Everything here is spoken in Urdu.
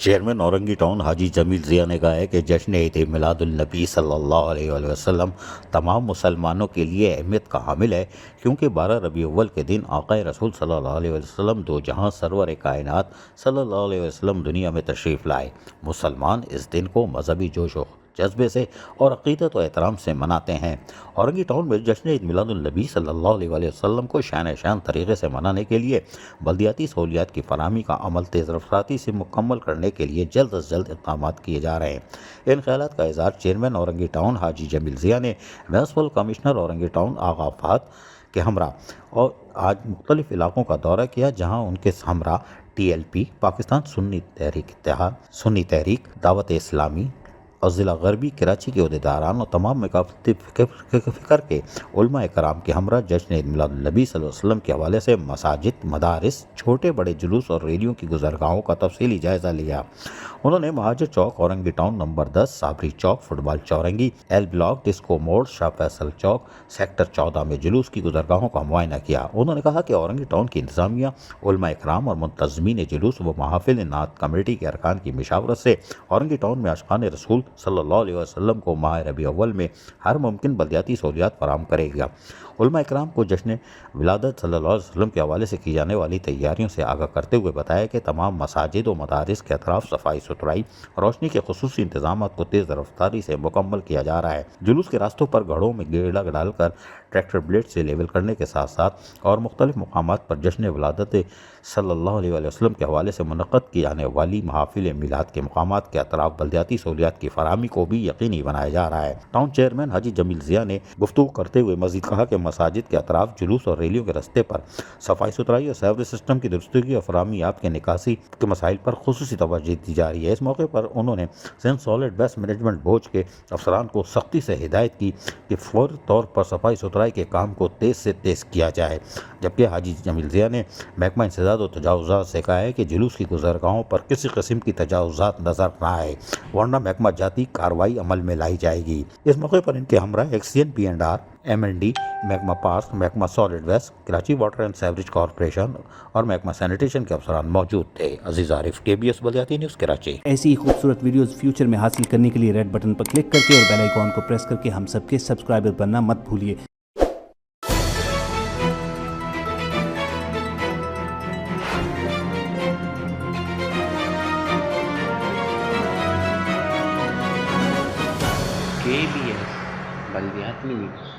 چیئرمین اورنگی ٹاؤن حاجی جمیل ضیاء نے کہا ہے کہ جشن عید میلاد النبی صلی اللہ علیہ وآلہ وسلم تمام مسلمانوں کے لیے اہمیت کا حامل ہے، کیونکہ 12 ربیع الاول کے دن آقا رسول صلی اللہ علیہ وآلہ وسلم دو جہاں سرور کائنات صلی اللہ علیہ وسلم دنیا میں تشریف لائے۔ مسلمان اس دن کو مذہبی جوش و جذبے سے اور عقیدت و احترام سے مناتے ہیں۔ اورنگی ٹاؤن میں جشن عید میلاد النبی صلی اللہ علیہ وآلہ وسلم کو شان طریقے سے منانے کے لیے بلدیاتی سہولیات کی فراہمی کا عمل تیز رفتاری سے مکمل کرنے کے لیے جلد از جلد اقدامات کیے جا رہے ہیں۔ ان خیالات کا اظہار چیئرمین اورنگی ٹاؤن حاجی جمیل ضیاء نے میونسپل کمشنر اورنگی ٹاؤن آغا فہد کے ہمراہ اور آج مختلف علاقوں کا دورہ کیا، جہاں ان کے ہمراہ TLP، پاکستان سنی تحریک اتحاد، سنی تحریک، دعوت اسلامی اور ضلع غربی کراچی کے عہدیداران اور تمام مقاماتی فکر کے علماء کرام کے ہمراہ جشن عید میلاد النبی صلی اللہ علیہ وسلم کے حوالے سے مساجد، مدارس، چھوٹے بڑے جلوس اور ریلیوں کی گزرگاہوں کا تفصیلی جائزہ لیا۔ انہوں نے مہاجر چوک، اورنگی ٹاؤن نمبر 10، صابری چوک، فٹ بال چورنگی، ایل بلاک، ڈسکو موڑ، شاہ فیصل چوک، سیکٹر 14 میں جلوس کی گزرگاہوں کا معائنہ کیا۔ انہوں نے کہا کہ اورنگی ٹاؤن کی انتظامیہ، علماء کرام اور منتظمین جلوس و محافل نعت کمیٹی کے ارکان کی مشاورت سے اورنگی ٹاؤن میں عاشقان رسول صلی اللہ علیہ وسلم کو ماہ ربیع الاول میں ہر ممکن بلدیاتی سہولیات فراہم کرے گا۔ علماء کرام کو جشن ولادت صلی اللہ علیہ وسلم کے حوالے سے کی جانے والی تیاریوں سے آگاہ کرتے ہوئے بتایا کہ تمام مساجد و مدارس کے اطراف صفائی ستھرائی، روشنی کے خصوصی انتظامات کو تیز رفتاری سے مکمل کیا جا رہا ہے۔ جلوس کے راستوں پر گڑھوں میں گیڑا ڈال کر ٹریکٹر بلیڈ سے لیول کرنے کے ساتھ ساتھ اور مختلف مقامات پر جشن ولادت صلی اللہ علیہ وآلہ وسلم کے حوالے سے منعقد کی جانے والی محافل میلاد کے مقامات کے اطراف بلدیاتی سہولیات کی فراہمی کو بھی یقینی بنایا جا رہا ہے۔ ٹاؤن چیئرمین حاجی جمیل ضیاء نے گفتگو کرتے ہوئے مزید کہا کہ مساجد کے اطراف جلوس اور ریلیوں کے راستے پر صفائی ستھرائی اور سیوریج سسٹم کی درستگی اور فراہمی آب کے نکاسی کے مسائل پر خصوصی توجہ دی جا رہی ہے۔ اس موقع پر انہوں نے Sindh solid waste management board کے افسران کو سختی سے ہدایت کی کہ فوری طور پر صفائی ستھرائی کے کام کو تیز سے تیز کیا جائے، جبکہ حاجی جمیل ضیاء نے محکمہ انسداد و تجاوزات سے کہا ہے کہ جلوس کی گزرگاہوں پر کسی قسم کی تجاوزات نظر نہ آئے، ورنہ محکمہ جاتی کارروائی عمل میں لائی جائے گی۔ اس موقع پر ان کے ہمراہ ایکسین P&R، M&D، محکمہ پاس، محکمہ solid waste, Karachi water and sewerage corporation اور محکمہ سینیٹیشن کے افسران موجود تھے۔ عزیز عارف، KBS بلدیاتی نیوز، کراچی۔ ایسی ہی خوبصورت ویڈیوز فیوچر میں حاصل کرنے کے لیے ریڈ بٹن پر کلک کر کے اور بیل آئیکن کو پریس کر کے ہم سب کے سبسکرائبر بننا مت بھولیے۔ KBS بلدیاتی نیوز۔